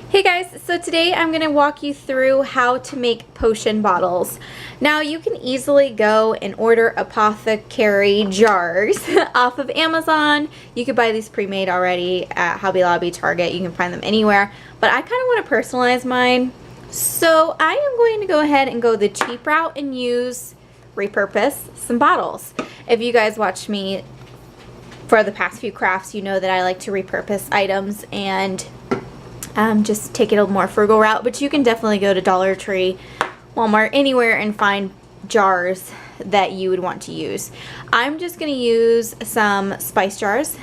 Hey guys, so today I'm going to walk you through how to make potion bottles. Now you can easily go and order apothecary jars off of Amazon. You could buy these pre-made already at Hobby Lobby, Target. You can find them anywhere, but I kind of want to personalize mine. So I am going to go ahead and go the cheap route and repurpose some bottles. If you guys watch me for the past few crafts, you know that I like to repurpose items and just take it a more frugal route, but you can definitely go to Dollar Tree, Walmart, anywhere and find jars that you would want to use. I'm just going to use some spice jars.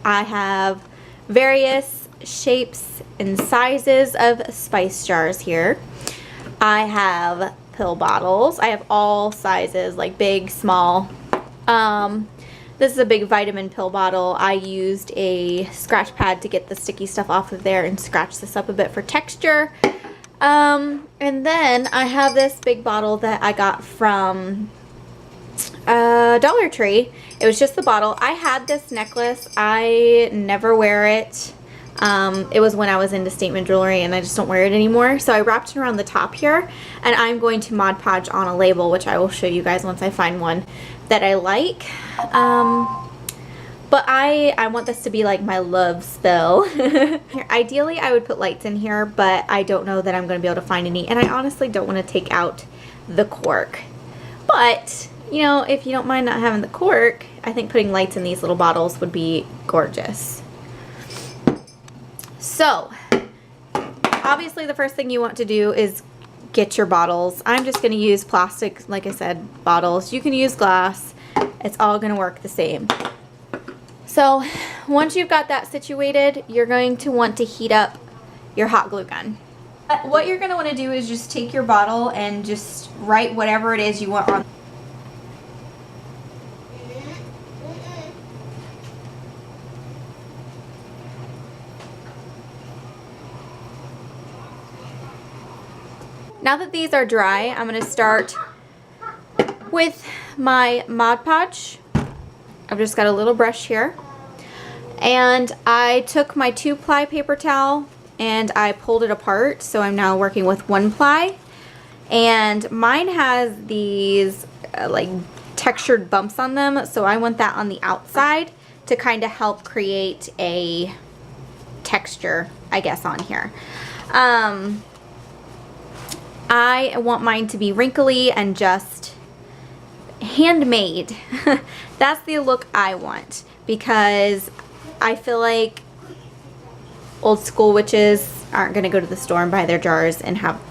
I have various shapes and sizes of spice jars here. I have pill bottles. I have all sizes, like big, small. This is a big vitamin pill bottle. I used a scratch pad to get the sticky stuff off of there and scratch this up a bit for texture. And then I have this big bottle that I got from Dollar Tree. It was just the bottle. I had this necklace. I never wear it. It was when I was into statement jewelry and I just don't wear it anymore. So I wrapped it around the top here and I'm going to Mod Podge on a label, which I will show you guys once I find one that I like. But I want this to be like my love spell. Ideally I would put lights in here, but I don't know that I'm going to be able to find any, and I honestly don't want to take out the cork. But you know, if you don't mind not having the cork, I think putting lights in these little bottles would be gorgeous. So obviously the first thing you want to do is get your bottles. I'm just going to use plastic, like I said, bottles. You can use glass. It's all going to work the same. So once you've got that situated, you're going to want to heat up your hot glue gun. What you're going to want to do is just take your bottle and just write whatever it is you want on. Now that these are dry, I'm going to start with my Mod Podge. I've just got a little brush here. And I took my 2-ply paper towel and I pulled it apart. So I'm now working with 1-ply. And mine has these like textured bumps on them. So I want that on the outside to kind of help create a texture, I guess, on here. I want mine to be wrinkly and just handmade. That's the look I want, because I feel like old school witches aren't going to go to the store and buy their jars and have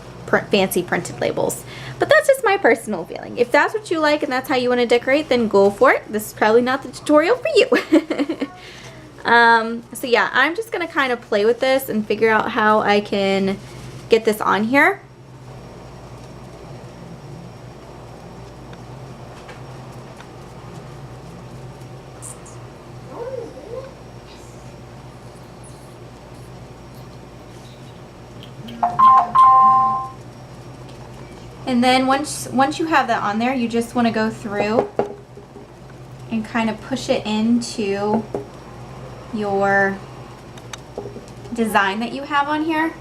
fancy printed labels. But that's just my personal feeling. If that's what you like and that's how you want to decorate, then go for it. This is probably not the tutorial for you. So yeah, I'm just going to kind of play with this and figure out how I can get this on here. And then once you have that on there, you just want to go through and kind of push it into your design that you have on here.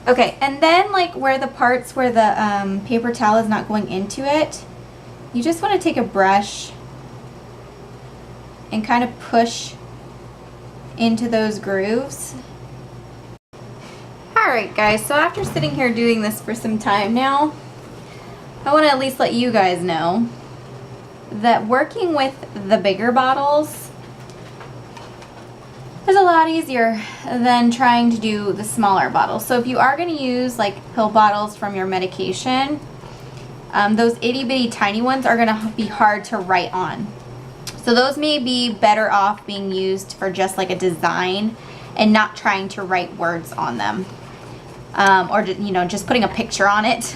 Okay, and then like where the parts where the paper towel is not going into it, you just want to take a brush and kind of push into those grooves. Alright guys, so after sitting here doing this for some time now, I want to at least let you guys know that working with the bigger bottles is a lot easier than trying to do the smaller bottles. So if you are going to use like pill bottles from your medication, those itty bitty tiny ones are going to be hard to write on. So those may be better off being used for just like a design and not trying to write words on them. Or you know, just putting a picture on it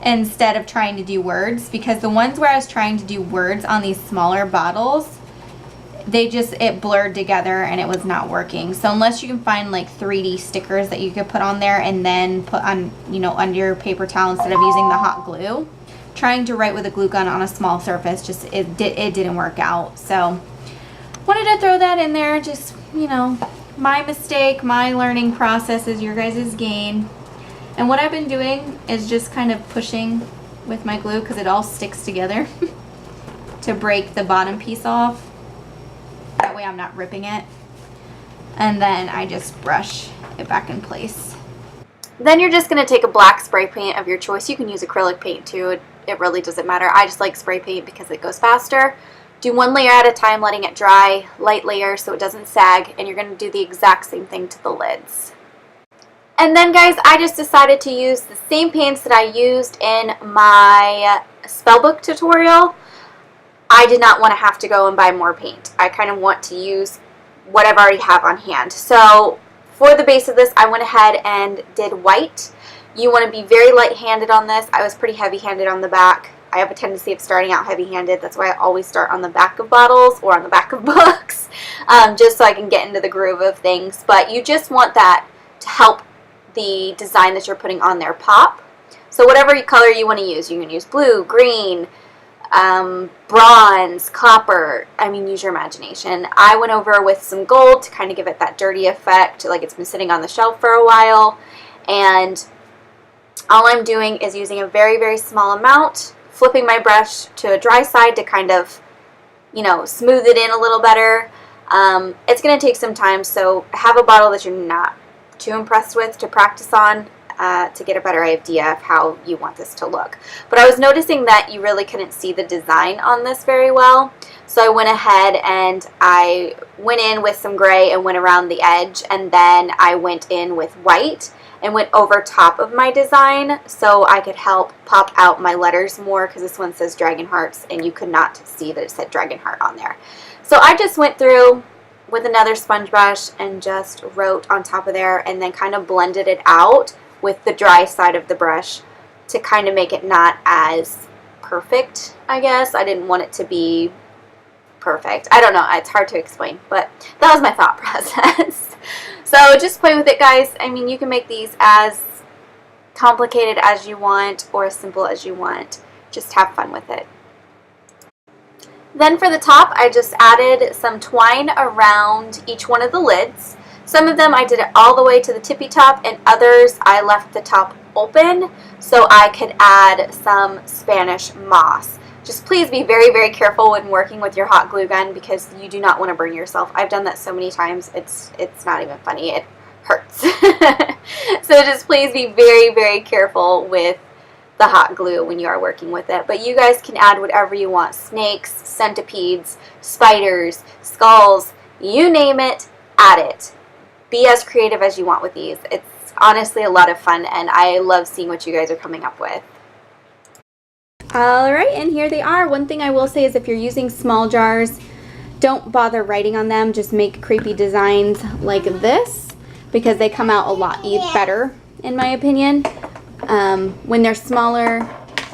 instead of trying to do words, because the ones where I was trying to do words on these smaller bottles, it blurred together and it was not working. So unless you can find like 3D stickers that you could put on there and then put on, you know, under your paper towel instead of using the hot glue, trying to write with a glue gun on a small surface, just it didn't work out. So wanted to throw that in there, just, you know, my mistake, my learning process is your guys' gain. And what I've been doing is just kind of pushing with my glue because it all sticks together to break the bottom piece off. That way I'm not ripping it. And then I just brush it back in place. Then you're just going to take a black spray paint of your choice. You can use acrylic paint too. It really doesn't matter. I just like spray paint because it goes faster. Do one layer at a time, letting it dry, light layer so it doesn't sag, and you're going to do the exact same thing to the lids. And then guys, I just decided to use the same paints that I used in my spellbook tutorial. I did not want to have to go and buy more paint. I kind of want to use what I've already have on hand. So for the base of this, I went ahead and did white. You want to be very light-handed on this. I was pretty heavy-handed on the back. I have a tendency of starting out heavy-handed. That's why I always start on the back of bottles or on the back of books, just so I can get into the groove of things. But you just want that to help the design that you're putting on there pop. So whatever color you want to use, you can use blue, green, bronze, copper. I mean, use your imagination. I went over with some gold to kind of give it that dirty effect, like it's been sitting on the shelf for a while. And all I'm doing is using a very, very small amount, flipping my brush to a dry side to kind of, you know, smooth it in a little better. It's going to take some time, so have a bottle that you're not too impressed with to practice on to get a better idea of how you want this to look. But I was noticing that you really couldn't see the design on this very well, so I went ahead and I went in with some gray and went around the edge, and then I went in with white and went over top of my design so I could help pop out my letters more, because this one says Dragon Hearts and you could not see that it said Dragon Heart on there. So I just went through with another sponge brush and just wrote on top of there, and then kind of blended it out with the dry side of the brush to kind of make it not as perfect, I guess. I didn't want it to be perfect. I don't know. It's hard to explain, but that was my thought process. So just play with it, guys. I mean, you can make these as complicated as you want or as simple as you want. Just have fun with it. Then for the top, I just added some twine around each one of the lids. Some of them I did it all the way to the tippy top, and others I left the top open so I could add some Spanish moss. Just please be very, very careful when working with your hot glue gun, because you do not want to burn yourself. I've done that so many times, it's not even funny. It hurts. So just please be very, very careful with the hot glue when you are working with it. But you guys can add whatever you want. Snakes, centipedes, spiders, skulls, you name it, add it. Be as creative as you want with these. It's honestly a lot of fun, and I love seeing what you guys are coming up with. Alright, and here they are. One thing I will say is if you're using small jars, don't bother writing on them. Just make creepy designs like this, because they come out a lot better, in my opinion. When they're smaller,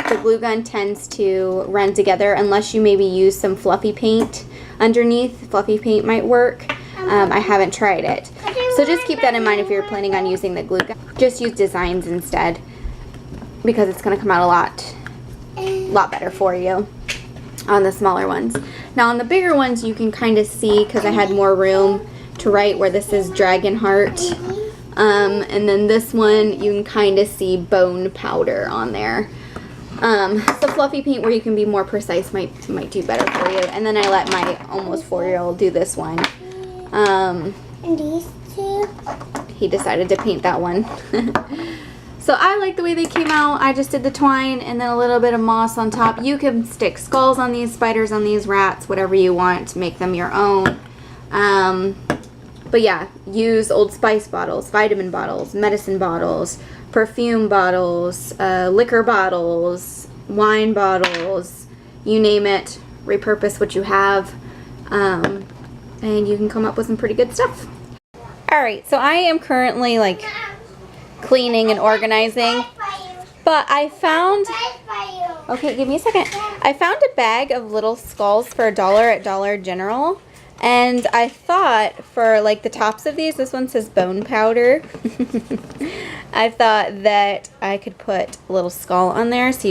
the glue gun tends to run together unless you maybe use some fluffy paint underneath. Fluffy paint might work. I haven't tried it. So just keep that in mind if you're planning on using the glue gun. Just use designs instead, because it's going to come out a lot better for you on the smaller ones. Now on the bigger ones, you can kind of see, because I had more room to write where this is Dragon Heart. And then this one, you can kind of see bone powder on there. So fluffy paint where you can be more precise might do better for you. And then I let my almost 4-year-old do this one. And these two? He decided to paint that one. So I like the way they came out. I just did the twine and then a little bit of moss on top. You can stick skulls on these, spiders on these, rats, whatever you want to make them your own. But yeah, use Old Spice bottles, vitamin bottles, medicine bottles, perfume bottles, liquor bottles, wine bottles, you name it. Repurpose what you have, and you can come up with some pretty good stuff. Alright, so I am currently like cleaning and organizing, but I found, okay, give me a second. I found a bag of little skulls for $1 at Dollar General. And I thought for like the tops of these, this one says bone powder. I thought that I could put a little skull on there. So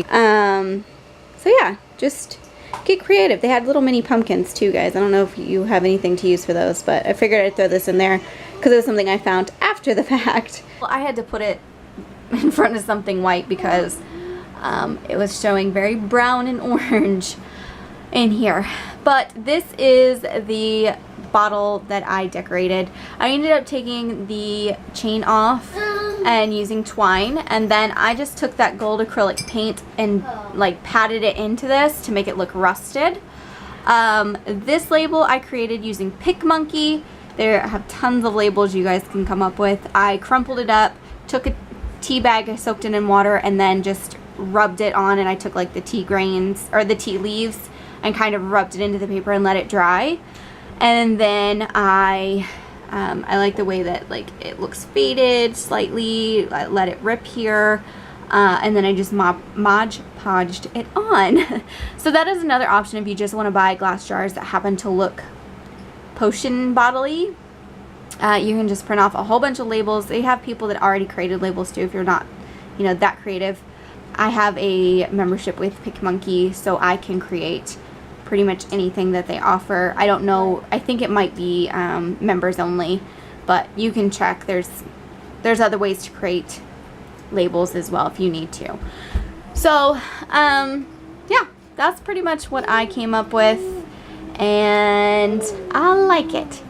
So yeah, just get creative. They had little mini pumpkins too, guys. I don't know if you have anything to use for those, but I figured I'd throw this in there because it was something I found after the fact. Well, I had to put it in front of something white because it was showing very brown and orange in here. But this is the bottle that I decorated. I ended up taking the chain off and using twine, and then I just took that gold acrylic paint and like patted it into this to make it look rusted. This label I created using Pick Monkey. There have tons of labels you guys can come up with. I crumpled it up, took a tea bag, I soaked it in water, and then just rubbed it on, and I took like the tea grains or the tea leaves and kind of rubbed it into the paper and let it dry. And then I like the way that like it looks faded slightly. I let it rip here, and then I just Mod Podged it on. So that is another option if you just want to buy glass jars that happen to look potion bottle-y. You can just print off a whole bunch of labels. They have people that already created labels too if you're not, you know, that creative. I have a membership with Pick Monkey, so I can create pretty much anything that they offer. I don't know, I think it might be members only, but you can check. There's other ways to create labels as well if you need to. So yeah, that's pretty much what I came up with, and I like it.